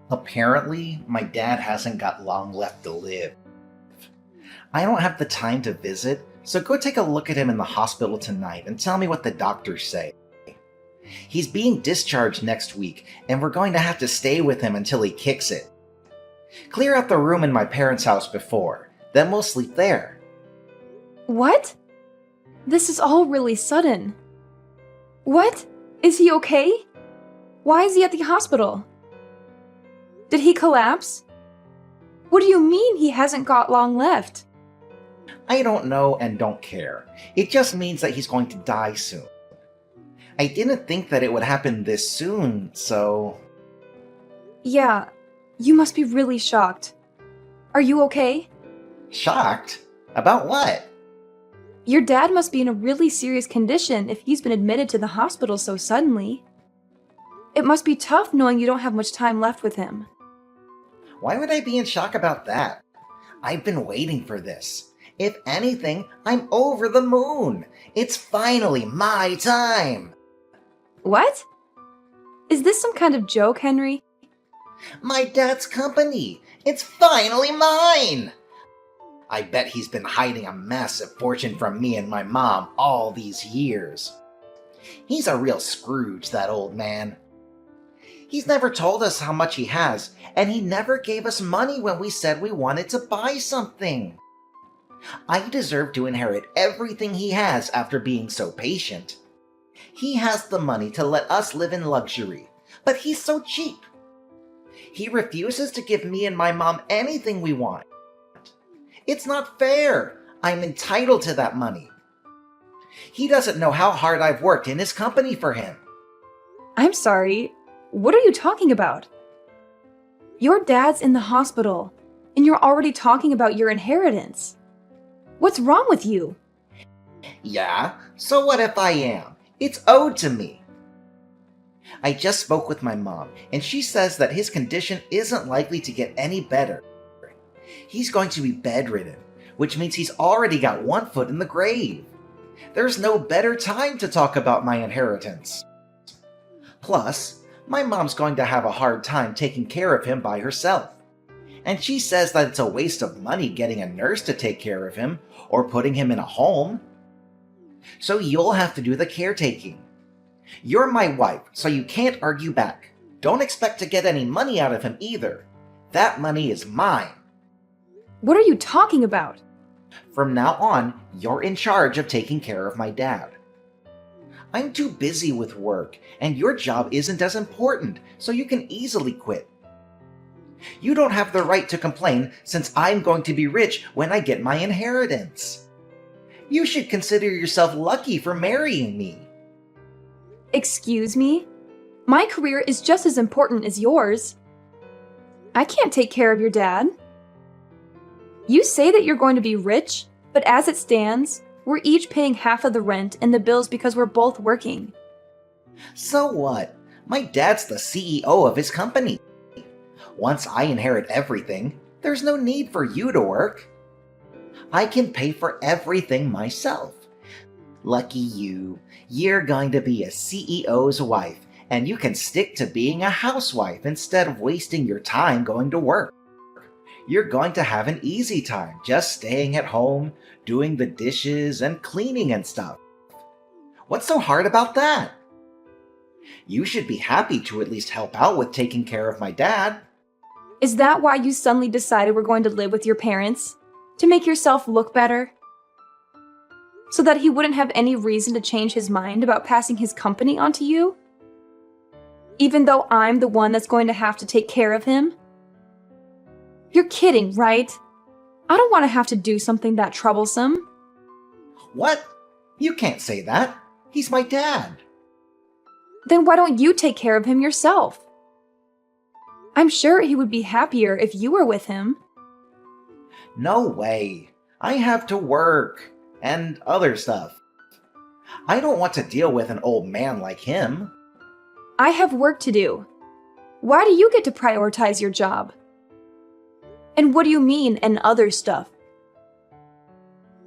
Apparently, my dad hasn't got long left to live. I don't have the time to visit, so go take a look at him in the hospital tonight and tell me what the doctors say. He's being discharged next week, and we're going to have to stay with him until he kicks it. Clear out the room in my parents' house before, then we'll sleep there. What? This is all really sudden. What? Is he okay? Why is he at the hospital? Did he collapse? What do you mean he hasn't got long left? I don't know and don't care. It just means that he's going to die soon. I didn't think that it would happen this soon, so... Yeah, you must be really shocked. Are you okay? Shocked? About what? Your dad must be in a really serious condition if he's been admitted to the hospital so suddenly. It must be tough knowing you don't have much time left with him. Why would I be in shock about that? I've been waiting for this. If anything, I'm over the moon. It's finally my time. What? Is this some kind of joke, Henry? My dad's company. It's finally mine. I bet he's been hiding a massive fortune from me and my mom all these years. He's a real Scrooge, that old man. He's never told us how much he has, and he never gave us money when we said we wanted to buy something. I deserve to inherit everything he has after being so patient. He has the money to let us live in luxury, but he's so cheap. He refuses to give me and my mom anything we want. It's not fair. I'm entitled to that money. He doesn't know how hard I've worked in his company for him. I'm sorry. What are you talking about? Your dad's in the hospital, and you're already talking about your inheritance. What's wrong with you? Yeah, so what if I am? It's owed to me. I just spoke with my mom, and she says that his condition isn't likely to get any better. He's going to be bedridden, which means he's already got one foot in the grave. There's no better time to talk about my inheritance. Plus, my mom's going to have a hard time taking care of him by herself. And she says that it's a waste of money getting a nurse to take care of him or putting him in a home. So you'll have to do the caretaking. You're my wife, so you can't argue back. Don't expect to get any money out of him either. That money is mine. What are you talking about? From now on, you're in charge of taking care of my dad. I'm too busy with work, and your job isn't as important, so you can easily quit. You don't have the right to complain since I'm going to be rich when I get my inheritance. You should consider yourself lucky for marrying me. Excuse me? My career is just as important as yours. I can't take care of your dad. You say that you're going to be rich, but as it stands, we're each paying half of the rent and the bills because we're both working. So what? My dad's the CEO of his company. Once I inherit everything, there's no need for you to work. I can pay for everything myself. Lucky you. You're going to be a CEO's wife, and you can stick to being a housewife instead of wasting your time going to work. You're going to have an easy time just staying at home, doing the dishes and cleaning and stuff. What's so hard about that? You should be happy to at least help out with taking care of my dad. Is that why you suddenly decided we're going to live with your parents? To make yourself look better? So that he wouldn't have any reason to change his mind about passing his company onto you? Even though I'm the one that's going to have to take care of him? You're kidding, right? I don't want to have to do something that troublesome. What? You can't say that. He's my dad. Then why don't you take care of him yourself? I'm sure he would be happier if you were with him. No way. I have to work and other stuff. I don't want to deal with an old man like him. I have work to do. Why do you get to prioritize your job? And what do you mean, and other stuff?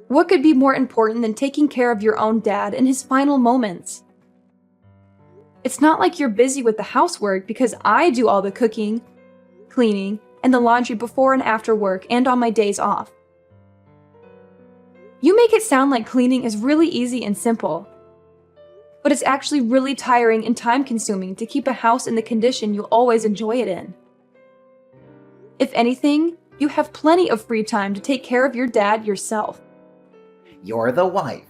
What could be more important than taking care of your own dad in his final moments? It's not like you're busy with the housework because I do all the cooking. cleaning, and the laundry before and after work and on my days off. You make it sound like cleaning is really easy and simple, but it's actually really tiring and time-consuming to keep a house in the condition you always enjoy it in. If anything, you have plenty of free time to take care of your dad yourself. You're the wife.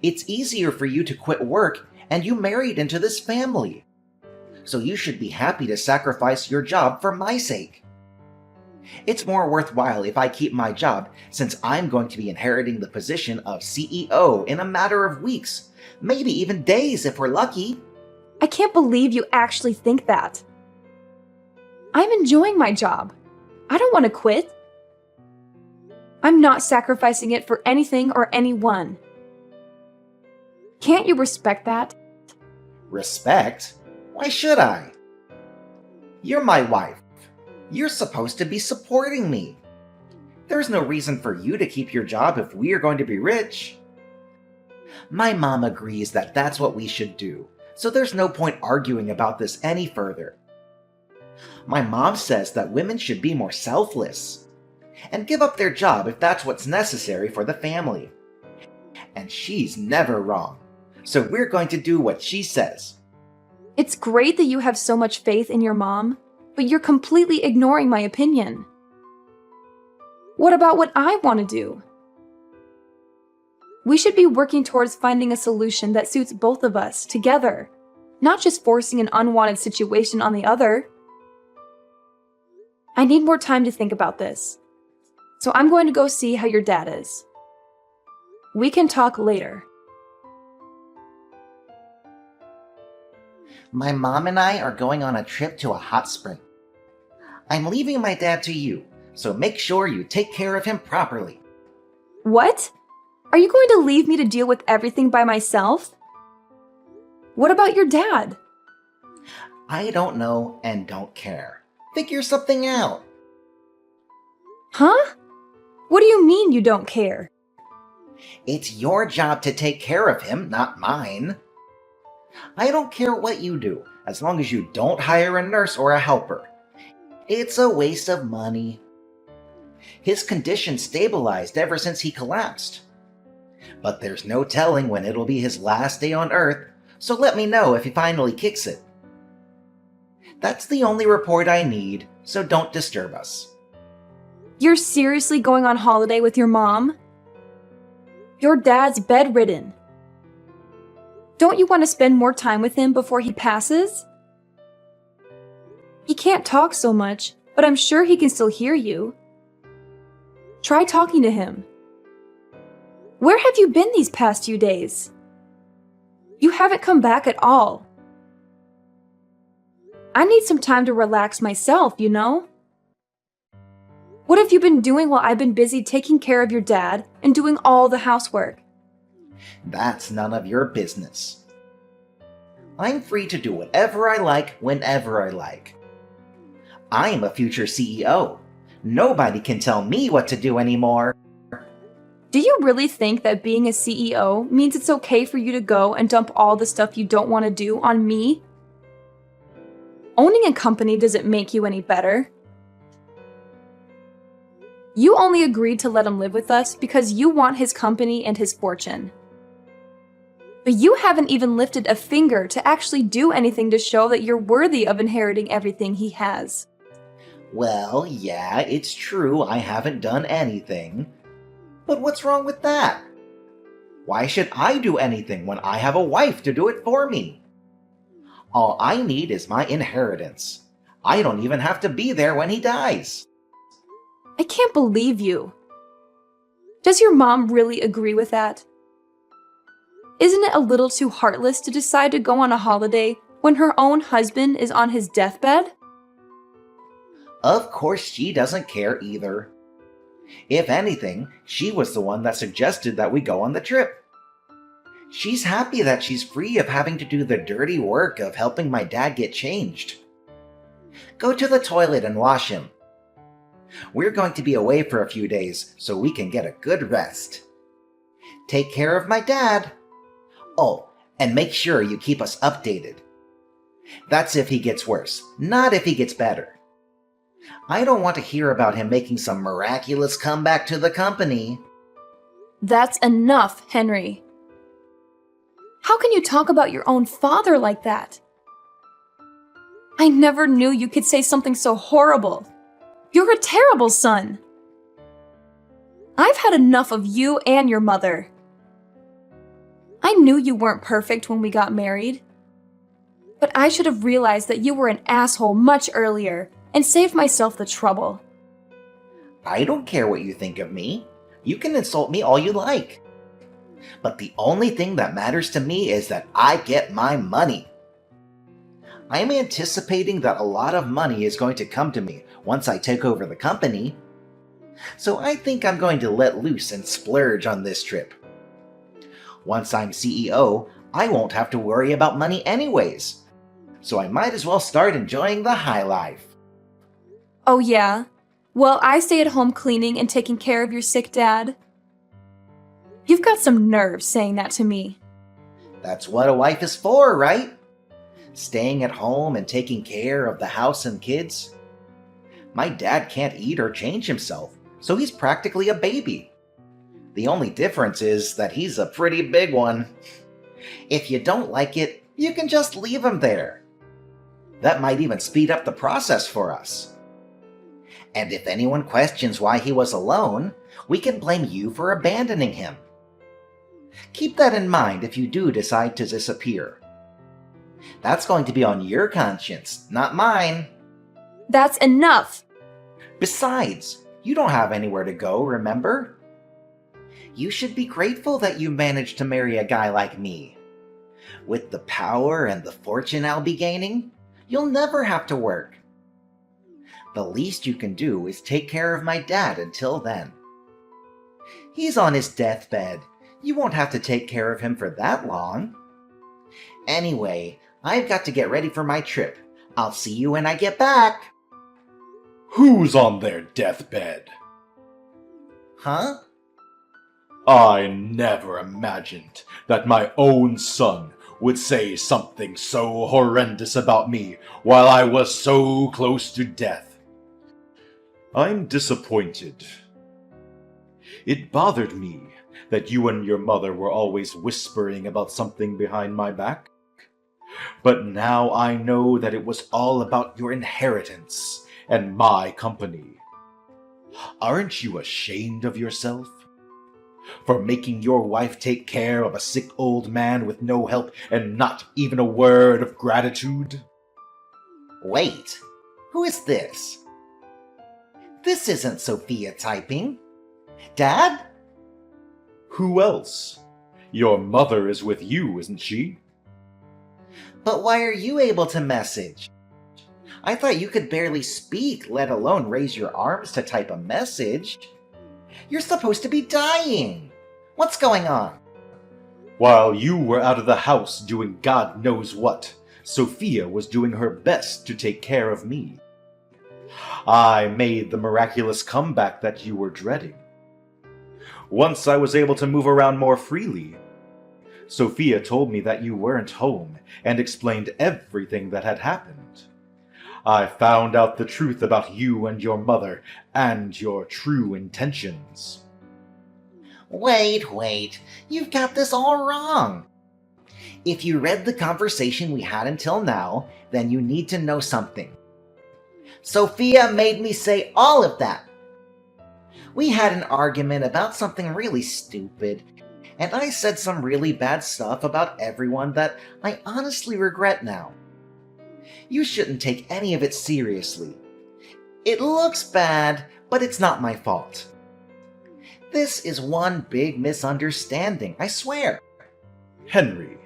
It's easier for you to quit work, and you married into this family. So you should be happy to sacrifice your job for my sake. It's more worthwhile if I keep my job, since I'm going to be inheriting the position of CEO in a matter of weeks, maybe even days if we're lucky. I can't believe you actually think that. I'm enjoying my job. I don't want to quit. I'm not sacrificing it for anything or anyone. Can't you respect that? Respect? Why should I? You're my wife. You're supposed to be supporting me. There's no reason for you to keep your job if we are going to be rich. My mom agrees that that's what we should do, so there's no point arguing about this any further. My mom says that women should be more selfless and give up their job if that's what's necessary for the family. And she's never wrong, so we're going to do what she says. It's great that you have so much faith in your mom, but you're completely ignoring my opinion. What about what I want to do? We should be working towards finding a solution that suits both of us together, not just forcing an unwanted situation on the other. I need more time to think about this, so I'm going to go see how your dad is. We can talk later. My mom and I are going on a trip to a hot spring. I'm leaving my dad to you, so make sure you take care of him properly. What? Are you going to leave me to deal with everything by myself? What about your dad? I don't know and don't care. Figure something out. Huh? What do you mean you don't care? It's your job to take care of him, not mine. I don't care what you do, as long as you don't hire a nurse or a helper. It's a waste of money. His condition stabilized ever since he collapsed. But there's no telling when it'll be his last day on Earth, so let me know if he finally kicks it. That's the only report I need, so don't disturb us. You're seriously going on holiday with your mom? Your dad's bedridden. Don't you want to spend more time with him before he passes? He can't talk so much, but I'm sure he can still hear you. Try talking to him. Where have you been these past few days? You haven't come back at all. I need some time to relax myself, you know? What have you been doing while I've been busy taking care of your dad and doing all the housework? That's none of your business. I'm free to do whatever I like whenever I like. I am a future CEO. Nobody can tell me what to do anymore. Do you really think that being a CEO means it's okay for you to go and dump all the stuff you don't want to do on me? Owning a company doesn't make you any better. You only agreed to let him live with us because you want his company and his fortune. But you haven't even lifted a finger to actually do anything to show that you're worthy of inheriting everything he has. Well, yeah, it's true I haven't done anything. But what's wrong with that? Why should I do anything when I have a wife to do it for me? All I need is my inheritance. I don't even have to be there when he dies. I can't believe you. Does your mom really agree with that? Isn't it a little too heartless to decide to go on a holiday when her own husband is on his deathbed? Of course she doesn't care either. If anything, she was the one that suggested that we go on the trip. She's happy that she's free of having to do the dirty work of helping my dad get changed. Go to the toilet and wash him. We're going to be away for a few days so we can get a good rest. Take care of my dad. Oh, and make sure you keep us updated. That's if he gets worse, not if he gets better. I don't want to hear about him making some miraculous comeback to the company. That's enough, Henry. How can you talk about your own father like that? I never knew you could say something so horrible. You're a terrible son. I've had enough of you and your mother. I knew you weren't perfect when we got married. But I should have realized that you were an asshole much earlier and saved myself the trouble. I don't care what you think of me. You can insult me all you like. But the only thing that matters to me is that I get my money. I'm anticipating that a lot of money is going to come to me once I take over the company. So I think I'm going to let loose and splurge on this trip. Once I'm CEO, I won't have to worry about money anyways. So I might as well start enjoying the high life. Oh yeah? Well, I stay at home cleaning and taking care of your sick dad. You've got some nerve saying that to me. That's what a wife is for, right? Staying at home and taking care of the house and kids. My dad can't eat or change himself, so he's practically a baby. The only difference is that he's a pretty big one. If you don't like it, you can just leave him there. That might even speed up the process for us. And if anyone questions why he was alone, we can blame you for abandoning him. Keep that in mind if you do decide to disappear. That's going to be on your conscience, not mine. That's enough! Besides, you don't have anywhere to go, remember? You should be grateful that you managed to marry a guy like me. With the power and the fortune I'll be gaining, you'll never have to work. The least you can do is take care of my dad until then. He's on his deathbed. You won't have to take care of him for that long. Anyway, I've got to get ready for my trip. I'll see you when I get back. Who's on their deathbed? Huh? I never imagined that my own son would say something so horrendous about me while I was so close to death. I'm disappointed. It bothered me that you and your mother were always whispering about something behind my back. But now I know that it was all about your inheritance and my company. Aren't you ashamed of yourself? For making your wife take care of a sick old man with no help and not even a word of gratitude? Wait, who is this? This isn't Sophia typing. Dad? Who else? Your mother is with you, isn't she? But why are you able to message? I thought you could barely speak, let alone raise your arms to type a message. You're supposed to be dying. What's going on? While you were out of the house doing God knows what, Sophia was doing her best to take care of me. I made the miraculous comeback that you were dreading. Once I was able to move around more freely, Sophia told me that you weren't home and explained everything that had happened. I found out the truth about you and your mother and your true intentions. Wait, you've got this all wrong. If you read the conversation we had until now, then you need to know something. Sophia made me say all of that. We had an argument about something really stupid, and I said some really bad stuff about everyone that I honestly regret now. You shouldn't take any of it seriously. It looks bad, but it's not my fault. This is one big misunderstanding, I swear. Henry,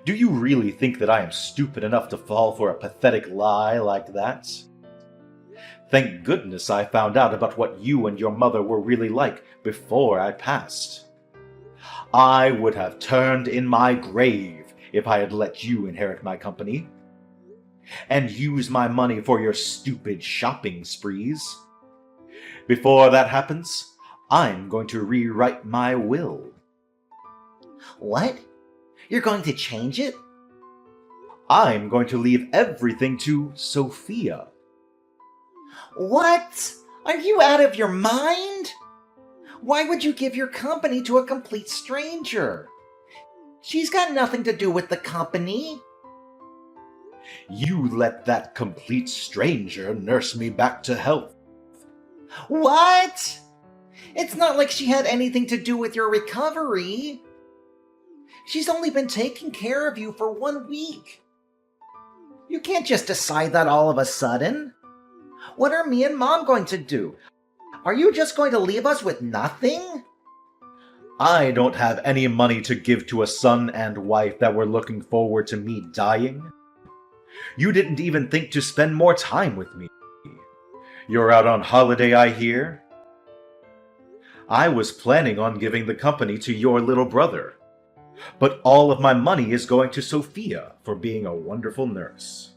do you really think that I am stupid enough to fall for a pathetic lie like that? Thank goodness I found out about what you and your mother were really like before I passed. I would have turned in my grave if I had let you inherit my company. And use my money for your stupid shopping sprees. Before that happens, I'm going to rewrite my will. What? You're going to change it? I'm going to leave everything to Sophia. What? Are you out of your mind? Why would you give your company to a complete stranger? She's got nothing to do with the company. You let that complete stranger nurse me back to health. What? It's not like she had anything to do with your recovery. She's only been taking care of you for 1 week. You can't just decide that all of a sudden. What are me and Mom going to do? Are you just going to leave us with nothing? I don't have any money to give to a son and wife that were looking forward to me dying. You didn't even think to spend more time with me. You're out on holiday, I hear? I was planning on giving the company to your little brother, but all of my money is going to Sophia for being a wonderful nurse.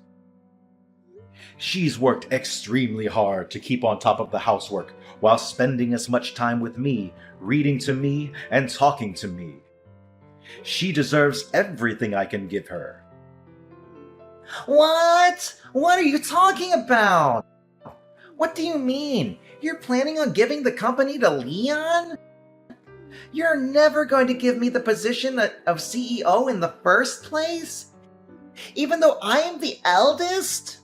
She's worked extremely hard to keep on top of the housework while spending as much time with me, reading to me, and talking to me. She deserves everything I can give her. What? What are you talking about? What do you mean? You're planning on giving the company to Leon? You're never going to give me the position of CEO in the first place? Even though I am the eldest?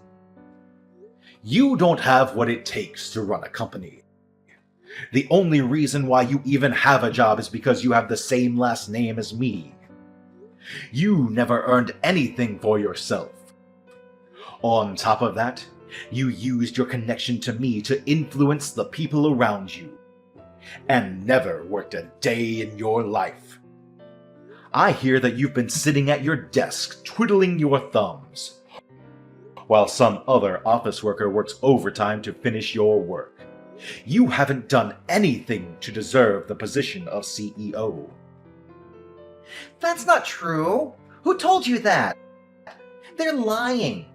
You don't have what it takes to run a company. The only reason why you even have a job is because you have the same last name as me. You never earned anything for yourself. On top of that, you used your connection to me to influence the people around you, and never worked a day in your life. I hear that you've been sitting at your desk twiddling your thumbs, while some other office worker works overtime to finish your work. You haven't done anything to deserve the position of CEO. That's not true. Who told you that? They're lying.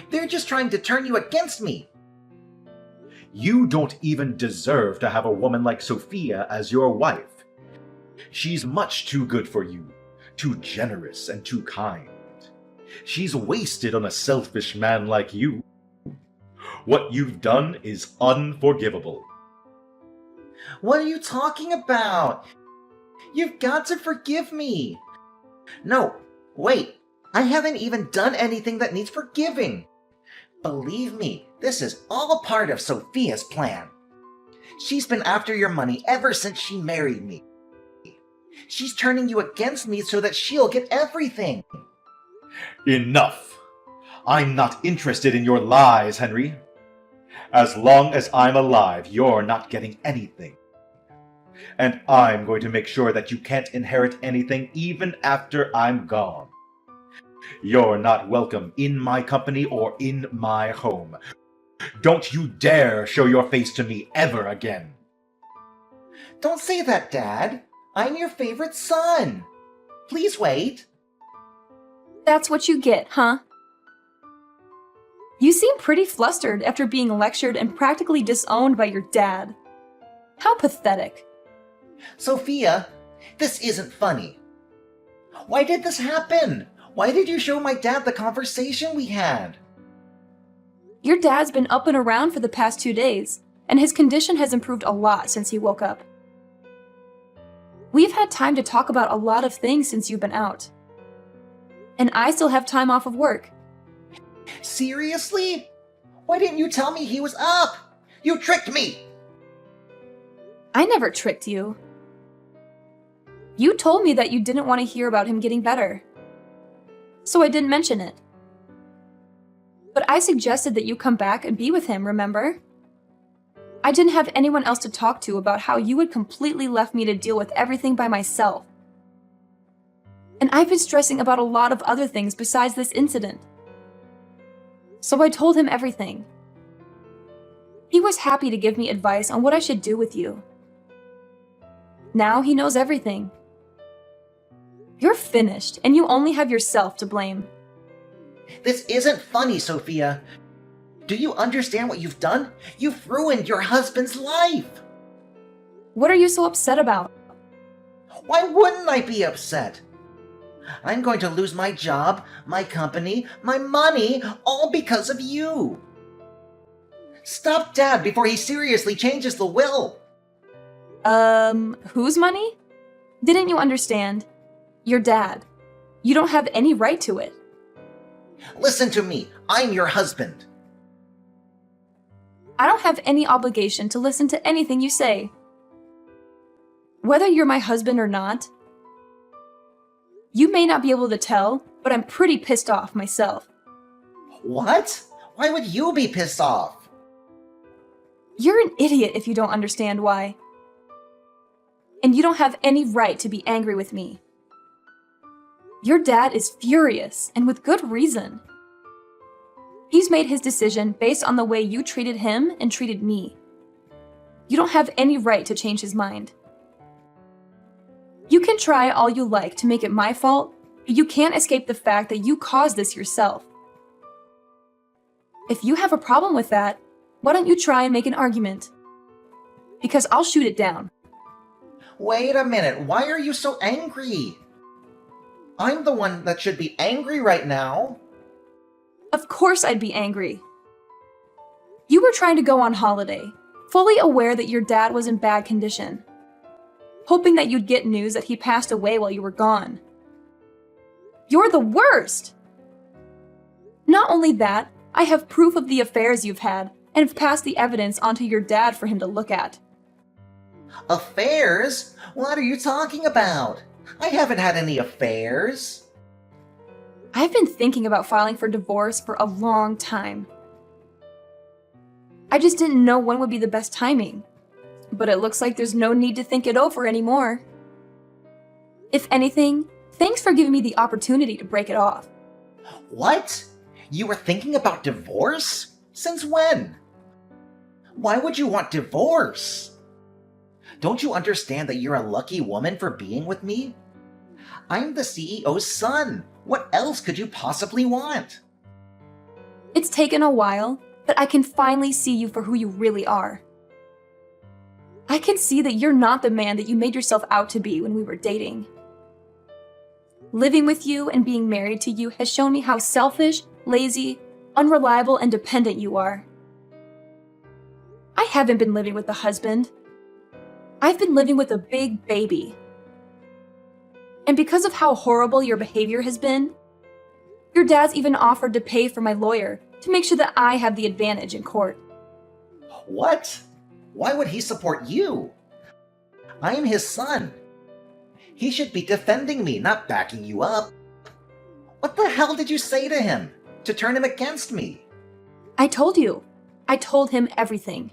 They're just trying to turn you against me. You don't even deserve to have a woman like Sophia as your wife. She's much too good for you, too generous and too kind. She's wasted on a selfish man like you. What you've done is unforgivable. What are you talking about? You've got to forgive me. No, wait. I haven't even done anything that needs forgiving. Believe me, this is all part of Sophia's plan. She's been after your money ever since she married me. She's turning you against me so that she'll get everything. Enough! I'm not interested in your lies, Henry. As long as I'm alive, you're not getting anything. And I'm going to make sure that you can't inherit anything even after I'm gone. You're not welcome in my company or in my home. Don't you dare show your face to me ever again. Don't say that, Dad. I'm your favorite son. Please wait. That's what you get, huh? You seem pretty flustered after being lectured and practically disowned by your dad. How pathetic. Sophia, this isn't funny. Why did this happen? Why did you show my dad the conversation we had? Your dad's been up and around for the past 2 days, and his condition has improved a lot since he woke up. We've had time to talk about a lot of things since you've been out. And I still have time off of work. Seriously? Why didn't you tell me he was up? You tricked me! I never tricked you. You told me that you didn't want to hear about him getting better. So I didn't mention it. But I suggested that you come back and be with him, remember? I didn't have anyone else to talk to about how you had completely left me to deal with everything by myself. And I've been stressing about a lot of other things besides this incident. So I told him everything. He was happy to give me advice on what I should do with you. Now he knows everything. You're finished, and you only have yourself to blame. This isn't funny, Sophia. Do you understand what you've done? You've ruined your husband's life. What are you so upset about? Why wouldn't I be upset? I'm going to lose my job, my company, my money, all because of you. Stop Dad before he seriously changes the will! Whose money? Didn't you understand? Your dad. You don't have any right to it. Listen to me, I'm your husband. I don't have any obligation to listen to anything you say. Whether you're my husband or not, you may not be able to tell, but I'm pretty pissed off myself. What? Why would you be pissed off? You're an idiot if you don't understand why. And you don't have any right to be angry with me. Your dad is furious, and with good reason. He's made his decision based on the way you treated him and treated me. You don't have any right to change his mind. You can try all you like to make it my fault, but you can't escape the fact that you caused this yourself. If you have a problem with that, why don't you try and make an argument? Because I'll shoot it down. Wait a minute, why are you so angry? I'm the one that should be angry right now. Of course I'd be angry. You were trying to go on holiday, fully aware that your dad was in bad condition, hoping that you'd get news that he passed away while you were gone. You're the worst! Not only that, I have proof of the affairs you've had and have passed the evidence onto your dad for him to look at. Affairs? What are you talking about? I haven't had any affairs. I've been thinking about filing for divorce for a long time. I just didn't know when would be the best timing. But it looks like there's no need to think it over anymore. If anything, thanks for giving me the opportunity to break it off. What? You were thinking about divorce? Since when? Why would you want divorce? Don't you understand that you're a lucky woman for being with me? I'm the CEO's son. What else could you possibly want? It's taken a while, but I can finally see you for who you really are. I can see that you're not the man that you made yourself out to be when we were dating. Living with you and being married to you has shown me how selfish, lazy, unreliable, and dependent you are. I haven't been living with a husband. I've been living with a big baby. And because of how horrible your behavior has been, your dad's even offered to pay for my lawyer to make sure that I have the advantage in court. What? Why would he support you? I am his son. He should be defending me, not backing you up. What the hell did you say to him to turn him against me? I told you. I told him everything.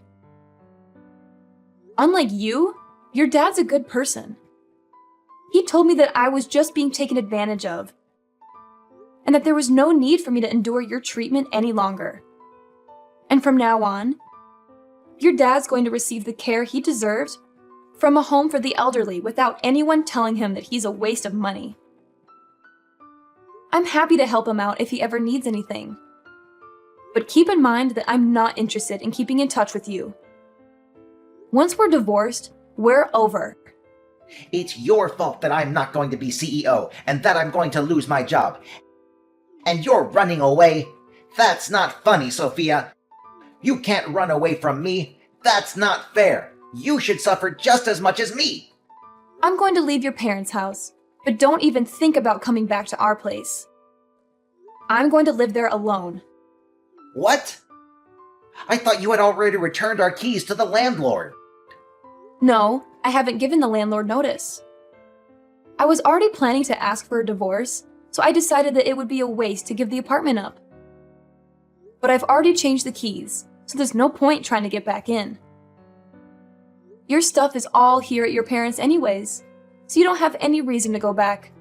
Unlike you, your dad's a good person. He told me that I was just being taken advantage of, and that there was no need for me to endure your treatment any longer. And from now on, your dad's going to receive the care he deserves from a home for the elderly without anyone telling him that he's a waste of money. I'm happy to help him out if he ever needs anything. But keep in mind that I'm not interested in keeping in touch with you. Once we're divorced, we're over. It's your fault that I'm not going to be CEO and that I'm going to lose my job. And you're running away? That's not funny, Sophia. You can't run away from me. That's not fair. You should suffer just as much as me. I'm going to leave your parents' house, but don't even think about coming back to our place. I'm going to live there alone. What? I thought you had already returned our keys to the landlord. No, I haven't given the landlord notice. I was already planning to ask for a divorce, so I decided that it would be a waste to give the apartment up. But I've already changed the keys, so there's no point trying to get back in. Your stuff is all here at your parents' anyways, so you don't have any reason to go back.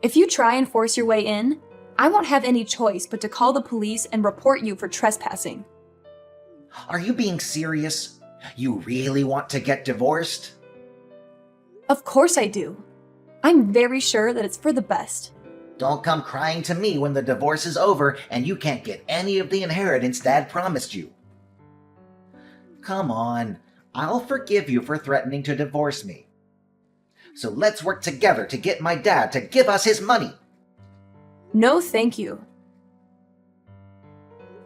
If you try and force your way in, I won't have any choice but to call the police and report you for trespassing. Are you being serious? You really want to get divorced? Of course I do. I'm very sure that it's for the best. Don't come crying to me when the divorce is over and you can't get any of the inheritance Dad promised you. Come on, I'll forgive you for threatening to divorce me. So let's work together to get my dad to give us his money. No, thank you.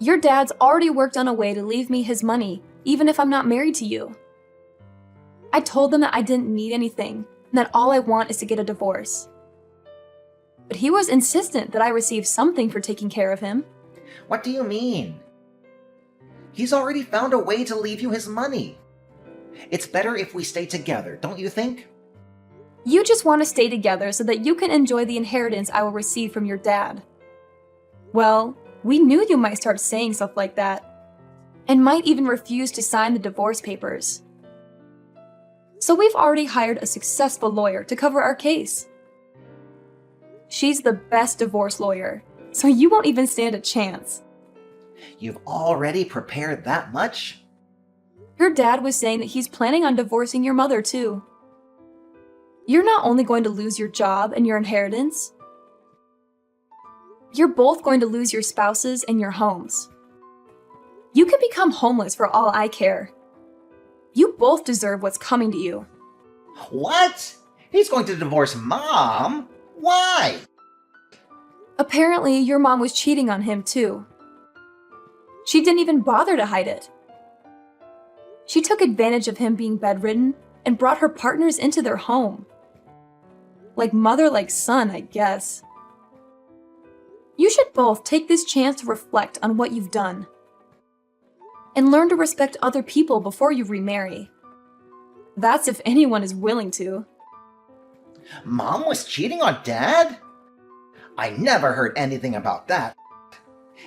Your dad's already worked on a way to leave me his money, even if I'm not married to you. I told them that I didn't need anything, and that all I want is to get a divorce. But he was insistent that I receive something for taking care of him. What do you mean? He's already found a way to leave you his money. It's better if we stay together, don't you think? You just want to stay together so that you can enjoy the inheritance I will receive from your dad. Well, we knew you might start saying stuff like that, and might even refuse to sign the divorce papers. So we've already hired a successful lawyer to cover our case. She's the best divorce lawyer, so you won't even stand a chance. You've already prepared that much? Your dad was saying that he's planning on divorcing your mother too. You're not only going to lose your job and your inheritance, you're both going to lose your spouses and your homes. You can become homeless for all I care. You both deserve what's coming to you. What? He's going to divorce Mom? Why? Apparently, your mom was cheating on him too. She didn't even bother to hide it. She took advantage of him being bedridden and brought her partners into their home. Like mother, like son, I guess. You should both take this chance to reflect on what you've done and learn to respect other people before you remarry. That's if anyone is willing to. Mom was cheating on Dad? I never heard anything about that.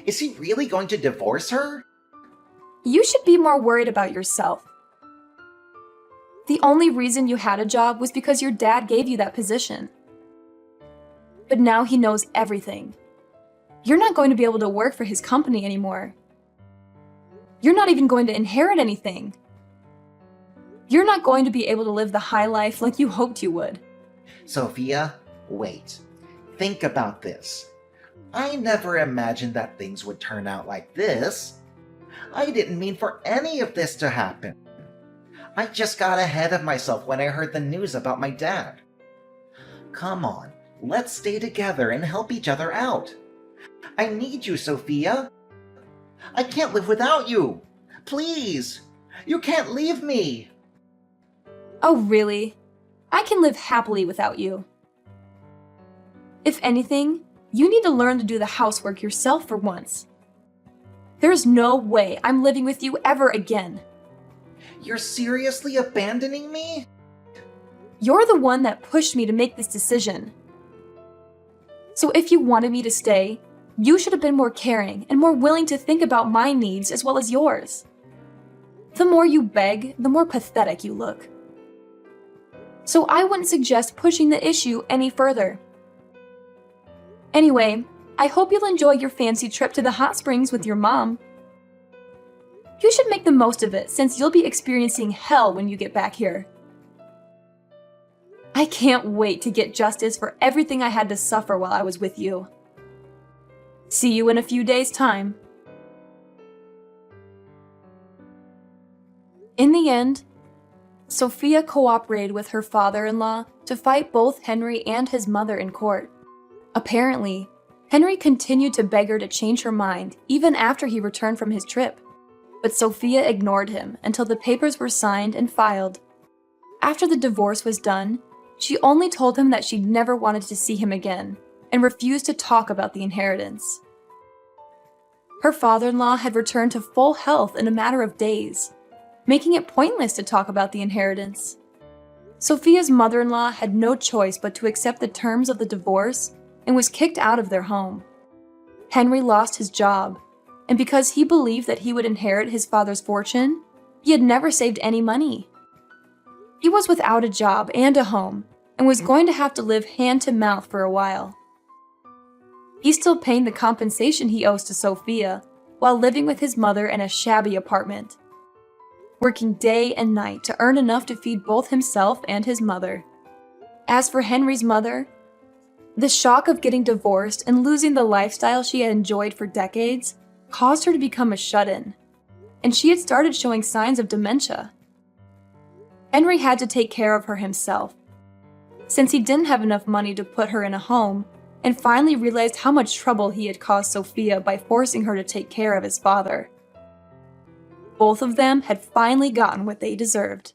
Is he really going to divorce her? You should be more worried about yourself. The only reason you had a job was because your dad gave you that position. But now he knows everything. You're not going to be able to work for his company anymore. You're not even going to inherit anything. You're not going to be able to live the high life like you hoped you would. Sophia, wait. Think about this. I never imagined that things would turn out like this. I didn't mean for any of this to happen. I just got ahead of myself when I heard the news about my dad. Come on, let's stay together and help each other out. I need you, Sophia. I can't live without you. Please, you can't leave me. Oh, really? I can live happily without you. If anything, you need to learn to do the housework yourself for once. There's no way I'm living with you ever again. You're seriously abandoning me? You're the one that pushed me to make this decision. So if you wanted me to stay, you should have been more caring and more willing to think about my needs as well as yours. The more you beg, the more pathetic you look. So I wouldn't suggest pushing the issue any further. Anyway, I hope you'll enjoy your fancy trip to the hot springs with your mom. You should make the most of it since you'll be experiencing hell when you get back here. I can't wait to get justice for everything I had to suffer while I was with you. See you in a few days' time. In the end, Sophia cooperated with her father-in-law to fight both Henry and his mother in court. Apparently, Henry continued to beg her to change her mind even after he returned from his trip, but Sophia ignored him until the papers were signed and filed. After the divorce was done, she only told him that she'd never wanted to see him again and refused to talk about the inheritance. Her father-in-law had returned to full health in a matter of days, making it pointless to talk about the inheritance. Sophia's mother-in-law had no choice but to accept the terms of the divorce and was kicked out of their home. Henry lost his job, and because he believed that he would inherit his father's fortune, he had never saved any money. He was without a job and a home, and was going to have to live hand to mouth for a while. He's still paying the compensation he owes to Sophia, while living with his mother in a shabby apartment, working day and night to earn enough to feed both himself and his mother. As for Henry's mother, the shock of getting divorced and losing the lifestyle she had enjoyed for decades caused her to become a shut-in, and she had started showing signs of dementia. Henry had to take care of her himself. Since he didn't have enough money to put her in a home, and finally realized how much trouble he had caused Sophia by forcing her to take care of his father. Both of them had finally gotten what they deserved.